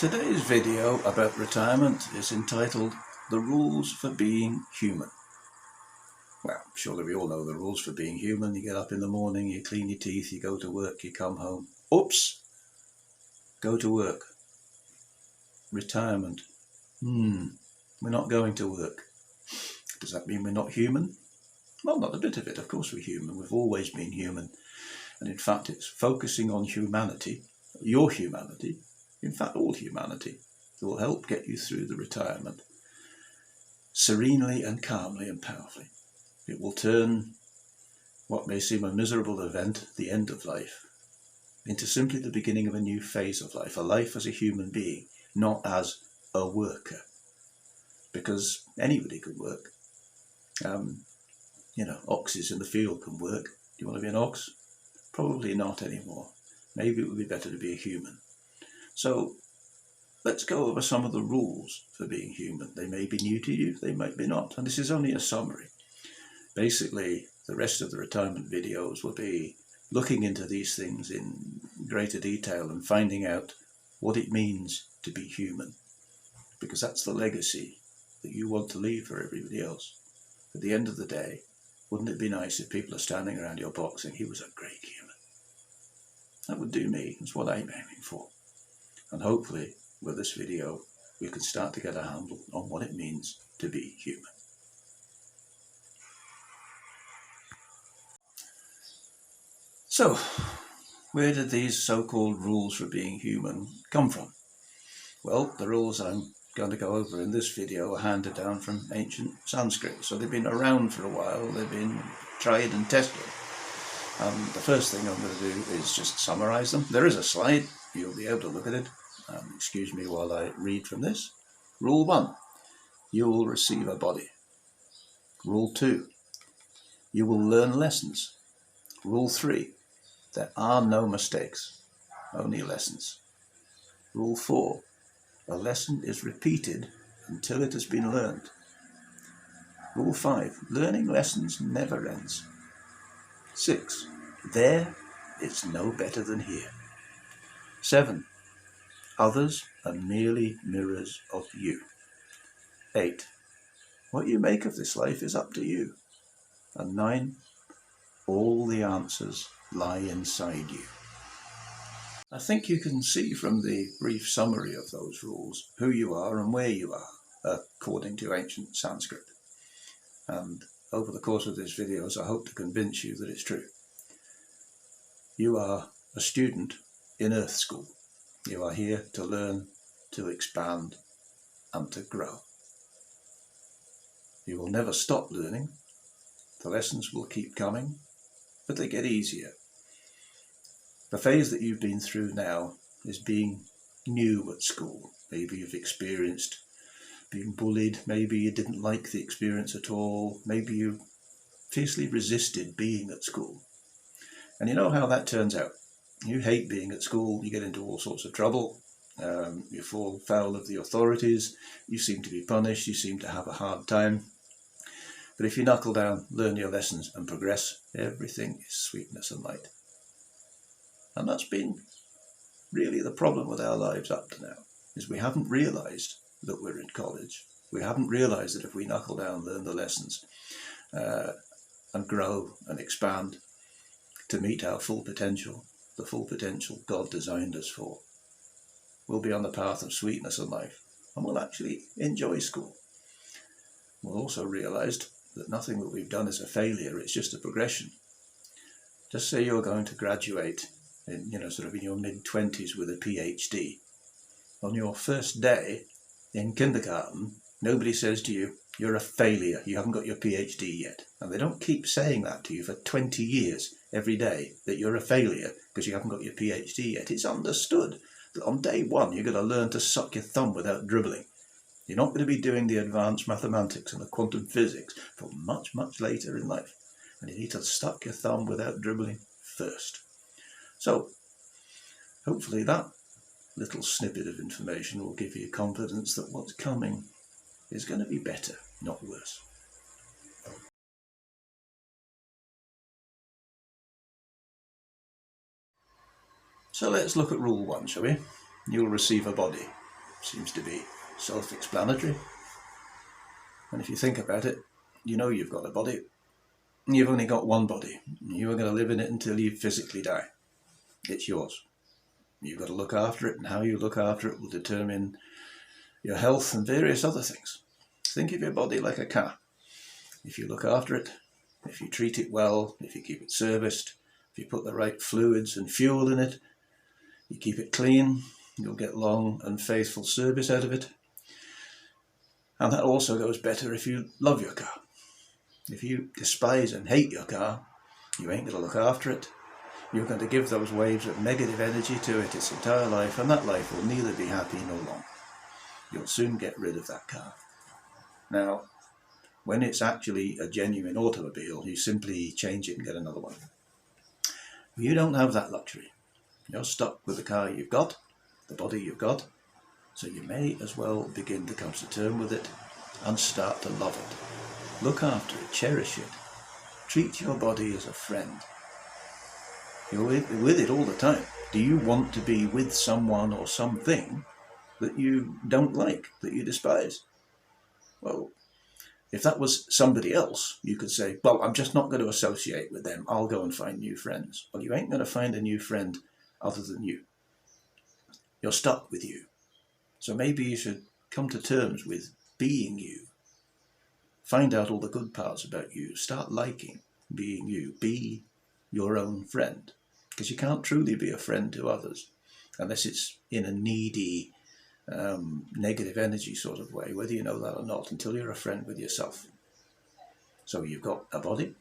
Today's video about retirement is entitled The Rules for Being Human. Well, surely we all know the rules for being human. You get up in the morning, you clean your teeth, you go to work, you come home. Oops! Go to work. Retirement. We're not going to work. Does that mean we're not human? Well, not a bit of it. Of course we're human. We've always been human. And in fact, it's focusing on humanity, your humanity, in fact, all humanity, that will help get you through the retirement serenely and calmly and powerfully. It will turn what may seem a miserable event, the end of life, into simply the beginning of a new phase of life, a life as a human being, not as a worker. Because anybody can work. Oxes in the field can work. Do you want to be an ox? Probably not anymore. Maybe it would be better to be a human. So let's go over some of the rules for being human. They may be new to you, they might be not. And this is only a summary. Basically, the rest of the retirement videos will be looking into these things in greater detail and finding out what it means to be human. Because that's the legacy that you want to leave for everybody else. At the end of the day, wouldn't it be nice if people are standing around your box saying, he was a great human? That would do me. That's what I'm aiming for. And hopefully, with this video, we can start to get a handle on what it means to be human. So, where did these so-called rules for being human come from? Well, the rules I'm going to go over in this video are handed down from ancient Sanskrit. So they've been around for a while, they've been tried and tested. The first thing I'm going to do is just summarize them. There is a slide, you'll be able to look at it. Excuse me while I read from this. Rule 1, you will receive a body. Rule 2, you will learn lessons. Rule 3, there are no mistakes, only lessons. Rule 4, a lesson is repeated until it has been learned. Rule 5, learning lessons never ends. 6, there it's no better than here. 7, others are merely mirrors of you. 8, what you make of this life is up to you. And 9, all the answers lie inside you. I think you can see from the brief summary of those rules who you are and where you are, according to ancient Sanskrit. And over the course of these videos, I hope to convince you that it's true. You are a student in Earth School. You are here to learn, to expand, and to grow. You will never stop learning. The lessons will keep coming, but they get easier. The phase that you've been through now is being new at school. Maybe you've experienced being bullied. Maybe you didn't like the experience at all. Maybe you fiercely resisted being at school. And you know how that turns out. You hate being at school. You get into all sorts of trouble. You fall foul of the authorities. You seem to be punished. You seem to have a hard time. But if you knuckle down, learn your lessons and progress, everything is sweetness and light. And that's been really the problem with our lives up to now, is we haven't realised that we're in college. We haven't realised that if we knuckle down, learn the lessons, and grow and expand to meet our full potential, the full potential God designed us for, we'll be on the path of sweetness and life, and we'll actually enjoy school. We'll also realise that nothing that we've done is a failure, it's just a progression. Just say you're going to graduate in your mid-20s with a PhD. On your first day in kindergarten, nobody says to you, you're a failure, you haven't got your PhD yet. And they don't keep saying that to you for 20 years every day, that you're a failure because you haven't got your PhD yet. It's understood that on day one, you're going to learn to suck your thumb without dribbling. You're not going to be doing the advanced mathematics and the quantum physics for much, much later in life. And you need to suck your thumb without dribbling first. So, hopefully that little snippet of information will give you confidence that what's coming is going to be better, not worse. So let's look at rule 1, shall we? You'll receive a body. Seems to be self-explanatory. And if you think about it, you know you've got a body. You've only got one body. You are going to live in it until you physically die. It's yours. You've got to look after it, and how you look after it will determine your health and various other things. Think of your body like a car. If you look after it, if you treat it well, if you keep it serviced, if you put the right fluids and fuel in it, you keep it clean, you'll get long and faithful service out of it. And that also goes better if you love your car. If you despise and hate your car, you ain't going to look after it. You're going to give those waves of negative energy to it its entire life, and that life will neither be happy nor long. You'll soon get rid of that car. Now, when it's actually a genuine automobile, you simply change it and get another one. You don't have that luxury. You're stuck with the car you've got, the body you've got, so you may as well begin to come to terms with it and start to love it. Look after it, cherish it. Treat your body as a friend. You're with it all the time. Do you want to be with someone or something that you don't like, that you despise? Well, if that was somebody else, you could say, well, I'm just not going to associate with them. I'll go and find new friends. Well, you ain't going to find a new friend other than you. You're stuck with you. So maybe you should come to terms with being you. Find out all the good parts about you. Start liking being you. Be your own friend. Because you can't truly be a friend to others unless it's in a needy, negative energy sort of way, whether you know that or not, until you're a friend with yourself. So you've got a body.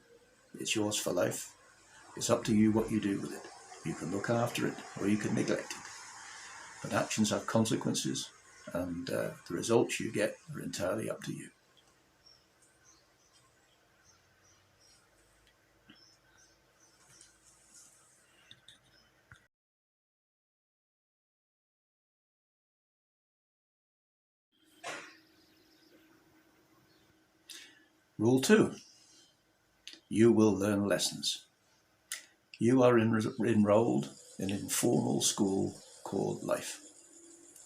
It's yours for life. It's up to you what you do with it. You can look after it or you can neglect it. But actions have consequences, and the results you get are entirely up to you. Rule 2. You will learn lessons. You are enrolled in an informal school called life.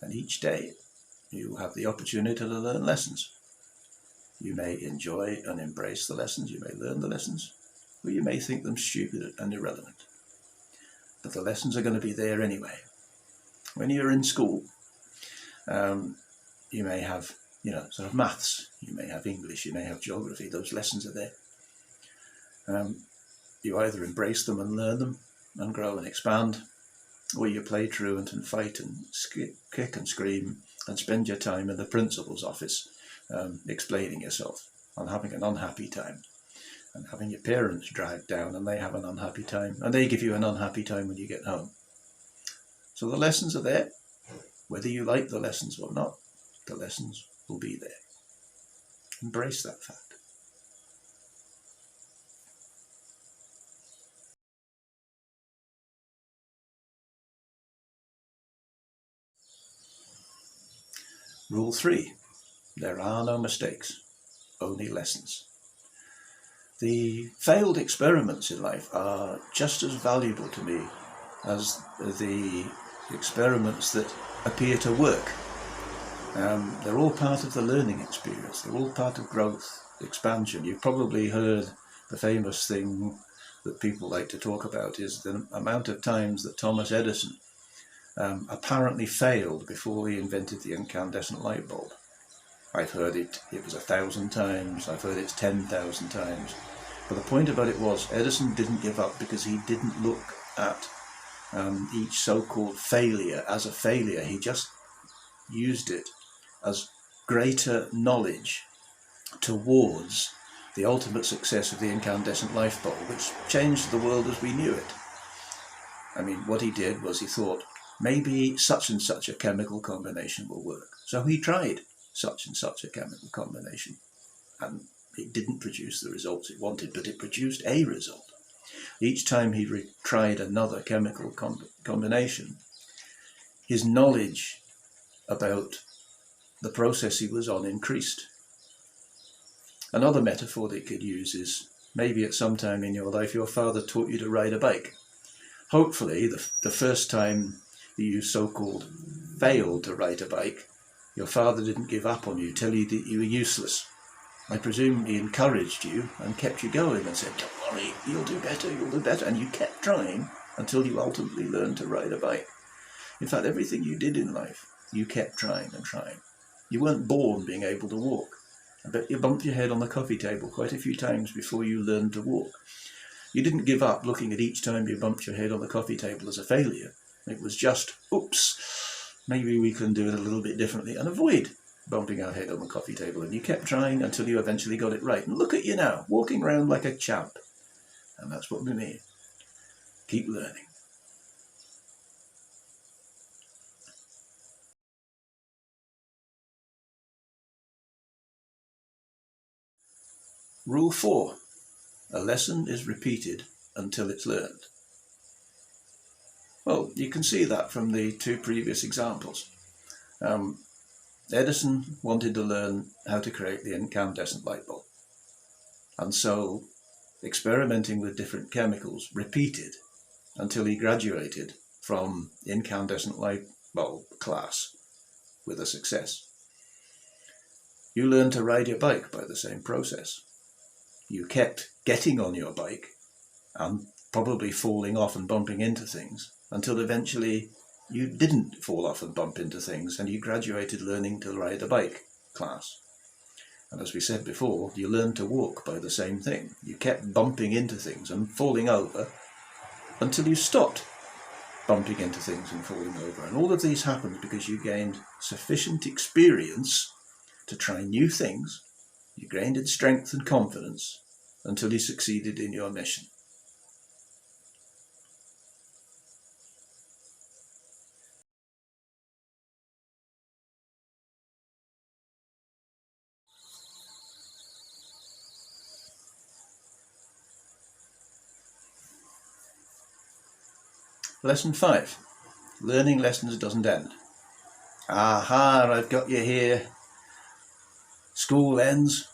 And each day you have the opportunity to learn lessons. You may enjoy and embrace the lessons, you may learn the lessons, or you may think them stupid and irrelevant. But the lessons are going to be there anyway. When you're in school, you may have, sort of maths, you may have English, you may have geography, those lessons are there. You either embrace them and learn them and grow and expand, or you play truant and fight and kick and scream and spend your time in the principal's office explaining yourself and having an unhappy time and having your parents dragged down and they have an unhappy time and they give you an unhappy time when you get home. So the lessons are there. Whether you like the lessons or not, the lessons will be there. Embrace that fact. Rule 3. There are no mistakes, only lessons. The failed experiments in life are just as valuable to me as the experiments that appear to work. They're all part of the learning experience. They're all part of growth, expansion. You've probably heard the famous thing that people like to talk about is the amount of times that Thomas Edison apparently failed before he invented the incandescent light bulb. I've heard it was 1,000 times, I've heard it's 10,000 times. But the point about it was, Edison didn't give up because he didn't look at each so-called failure as a failure. He just used it as greater knowledge towards the ultimate success of the incandescent light bulb, which changed the world as we knew it. I mean, what he did was he thought, maybe such and such a chemical combination will work. So he tried such and such a chemical combination, and it didn't produce the results it wanted, but it produced a result. Each time he tried another chemical combination, his knowledge about the process he was on increased. Another metaphor they could use is, maybe at some time in your life your father taught you to ride a bike. Hopefully the first time you so-called failed to ride a bike, Your father didn't give up on you, tell you that you were useless. I presume he encouraged you and kept you going and said, don't worry, you'll do better, and you kept trying until you ultimately learned to ride a bike. In fact, everything you did in life, you kept trying and trying. You weren't born being able to walk. I bet you bumped your head on the coffee table quite a few times before you learned to walk. You didn't give up looking at each time you bumped your head on the coffee table as a failure. It was just, oops, maybe we can do it a little bit differently and avoid bumping our head on the coffee table. And you kept trying until you eventually got it right. And look at you now, walking around like a champ. And that's what we mean. Keep learning. Rule 4. A lesson is repeated until it's learned. Well, you can see that from the two previous examples. Edison wanted to learn how to create the incandescent light bulb. And so, experimenting with different chemicals, repeated until he graduated from incandescent light bulb class with a success. You learn to ride your bike by the same process. You kept getting on your bike and probably falling off and bumping into things until eventually you didn't fall off and bump into things and you graduated learning to ride a bike class. And as we said before, you learned to walk by the same thing. You kept bumping into things and falling over until you stopped bumping into things and falling over. And all of these happened because you gained sufficient experience to try new things. You gained in strength and confidence until you succeeded in your mission. Lesson 5. Learning lessons doesn't end. Aha, I've got you here. School ends.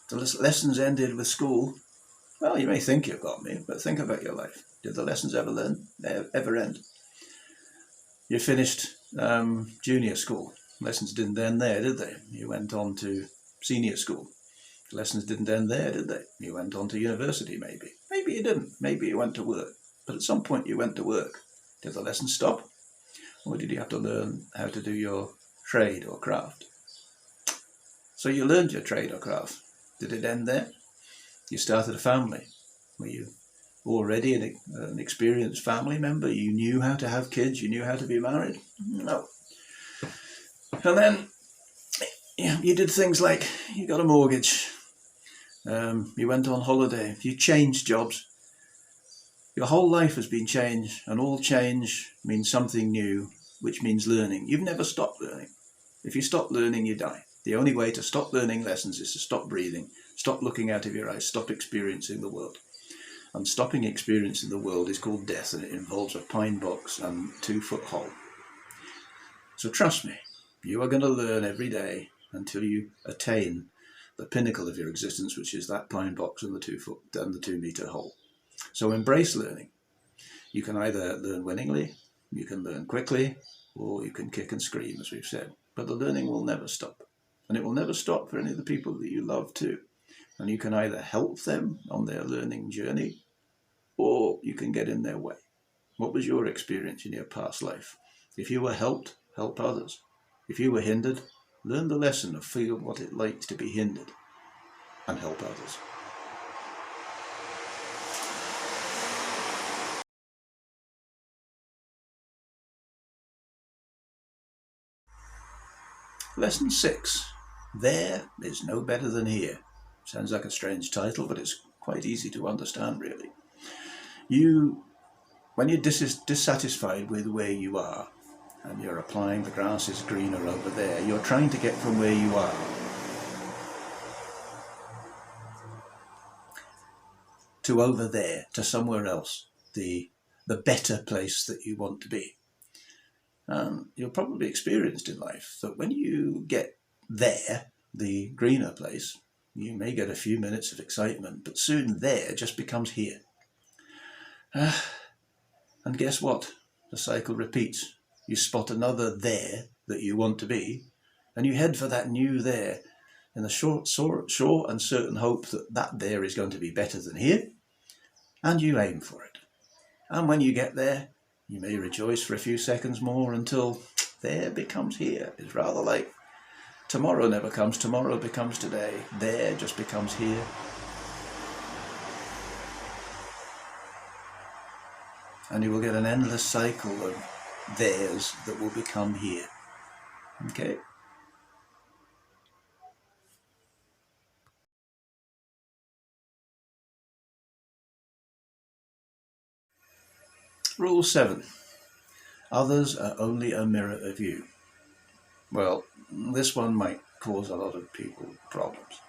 The lessons ended with school. Well, you may think you've got me, but think about your life. Did the lessons ever end? You finished junior school. Lessons didn't end there, did they? You went on to senior school. Lessons didn't end there, did they? You went on to university, maybe. Maybe you didn't. Maybe you went to work. But at some point you went to work. Did the lessons stop? Or did you have to learn how to do your trade or craft? So you learned your trade or craft. Did it end there? You started a family. Were you already an experienced family member? You knew how to have kids? You knew how to be married? No. And then you did things like you got a mortgage. You went on holiday. You changed jobs. Your whole life has been changed, and all change means something new, which means learning. You've never stopped learning. If you stop learning, you die. The only way to stop learning lessons is to stop breathing, stop looking out of your eyes, stop experiencing the world. And stopping experiencing the world is called death, and it involves a pine box and 2-foot hole. So trust me, you are going to learn every day until you attain the pinnacle of your existence, which is that pine box and the 2-meter hole. So embrace learning. You can either learn winningly, you can learn quickly, or you can kick and scream, as we've said. But the learning will never stop. And it will never stop for any of the people that you love too. And you can either help them on their learning journey, or you can get in their way. What was your experience in your past life? If you were helped, help others. If you were hindered, learn the lesson of feel what it likes to be hindered and help others. Lesson 6. There is no better than here. Sounds like a strange title, but it's quite easy to understand, really. When you're dissatisfied with where you are, and you're applying the grass is greener over there, you're trying to get from where you are to over there, to somewhere else, the better place that you want to be. You're probably experienced in life that when you get there, the greener place, you may get a few minutes of excitement, but soon there just becomes here. And guess what? The cycle repeats. You spot another there that you want to be, And you head for that new there in the sure and certain hope that that there is going to be better than here, and you aim for it. And when you get there, you may rejoice for a few seconds more until there becomes here. It's rather like tomorrow never comes, tomorrow becomes today, there just becomes here. And you will get an endless cycle of theirs that will become here. Okay? Rule 7. Others are only a mirror of you. Well, this one might cause a lot of people problems.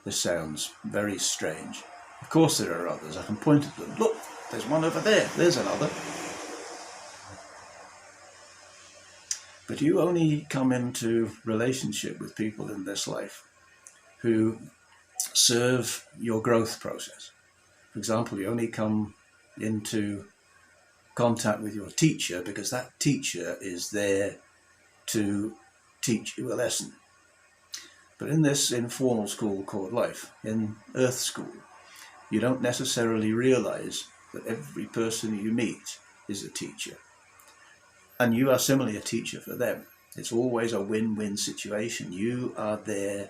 This sounds very strange. Of course there are others. I can point at them. Look, there's one over there. There's another. But you only come into relationship with people in this life who serve your growth process. For example, you only come into contact with your teacher because that teacher is there to teach you a lesson. But in this informal school called life, in Earth School, you don't necessarily realize that every person you meet is a teacher. And you are similarly a teacher for them. It's always a win-win situation. You are there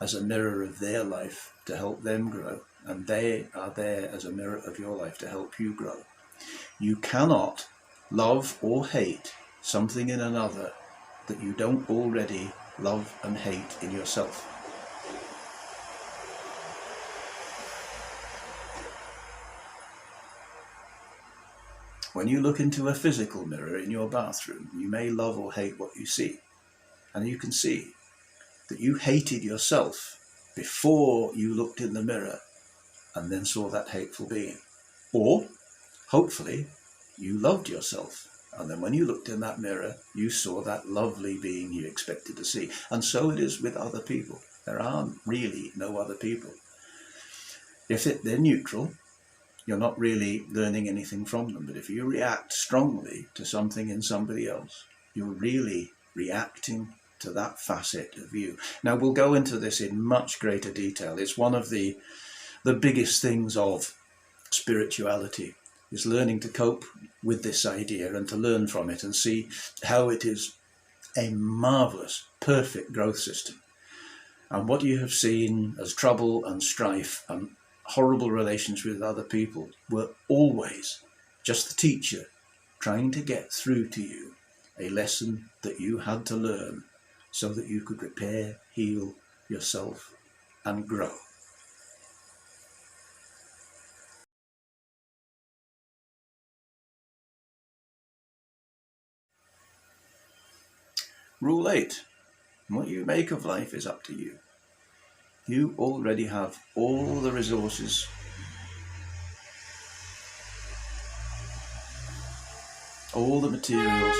as a mirror of their life to help them grow, and they are there as a mirror of your life to help you grow. You cannot love or hate something in another that you don't already love and hate in yourself. When you look into a physical mirror in your bathroom, you may love or hate what you see. And you can see that you hated yourself before you looked in the mirror and then saw that hateful being. Or, hopefully, you loved yourself. And then when you looked in that mirror, you saw that lovely being you expected to see. And so it is with other people. There are really no other people. If they're neutral, you're not really learning anything from them. But if you react strongly to something in somebody else, you're really reacting to that facet of you. Now, we'll go into this in much greater detail. It's one of the biggest things of spirituality, is learning to cope with this idea and to learn from it and see how it is a marvelous, perfect growth system. And what you have seen as trouble and strife and horrible relations with other people were always just the teacher trying to get through to you a lesson that you had to learn so that you could repair, heal yourself and grow. Rule 8. What you make of life is up to you. You already have all the resources, all the materials,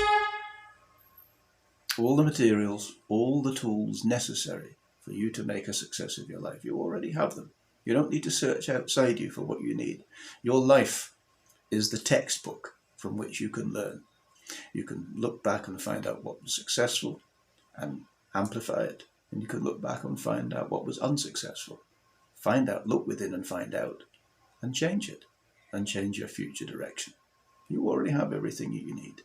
all the tools necessary for you to make a success of your life. You already have them. You don't need to search outside you for what you need. Your life is the textbook from which you can learn. You can look back and find out what was successful and amplify it. And you can look back and find out what was unsuccessful. Look within and find out, and change it, and change your future direction. You already have everything you need.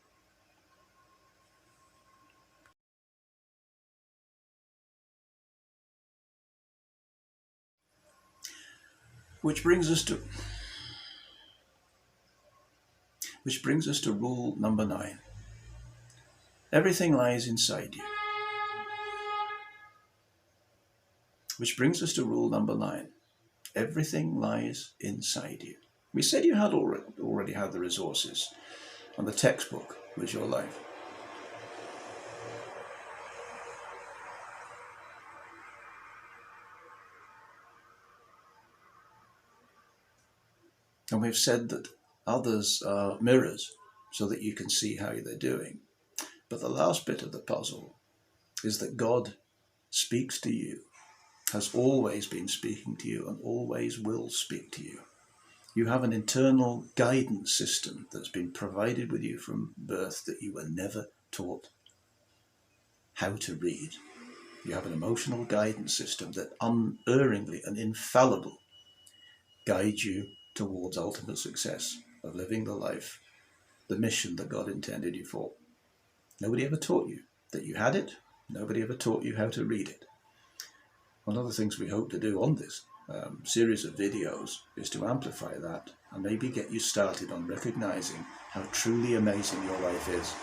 Which brings us to rule number 9. Everything lies inside you. Which brings us to rule number 9. Everything lies inside you. We said you had already had the resources, and the textbook was your life. And we've said that others are mirrors so that you can see how they're doing. But the last bit of the puzzle is that God speaks to you, has always been speaking to you, and always will speak to you. You have an internal guidance system that's been provided with you from birth that you were never taught how to read. You have an emotional guidance system that unerringly and infallibly guides you towards ultimate success of living the life, the mission that God intended you for. Nobody ever taught you that you had it. Nobody ever taught you how to read it. One of the things we hope to do on this series of videos is to amplify that and maybe get you started on recognizing how truly amazing your life is.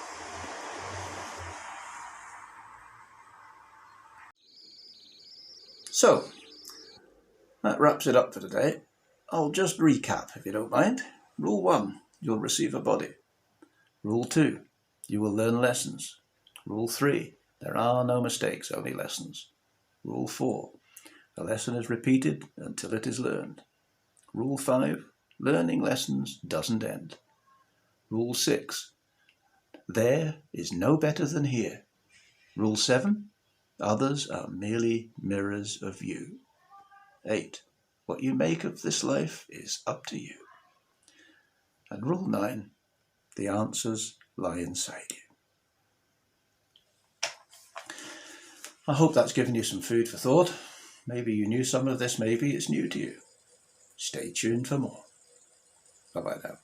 So, that wraps it up for today. I'll just recap if you don't mind. Rule 1, you'll receive a body. Rule 2, you will learn lessons. Rule 3, there are no mistakes, only lessons. Rule 4, a lesson is repeated until it is learned. Rule 5, learning lessons doesn't end. Rule 6, there is no better than here. Rule 7, others are merely mirrors of you. 8, what you make of this life is up to you. And Rule 9, the answers lie inside you. I hope that's given you some food for thought. Maybe you knew some of this, maybe it's new to you. Stay tuned for more. Bye-bye now.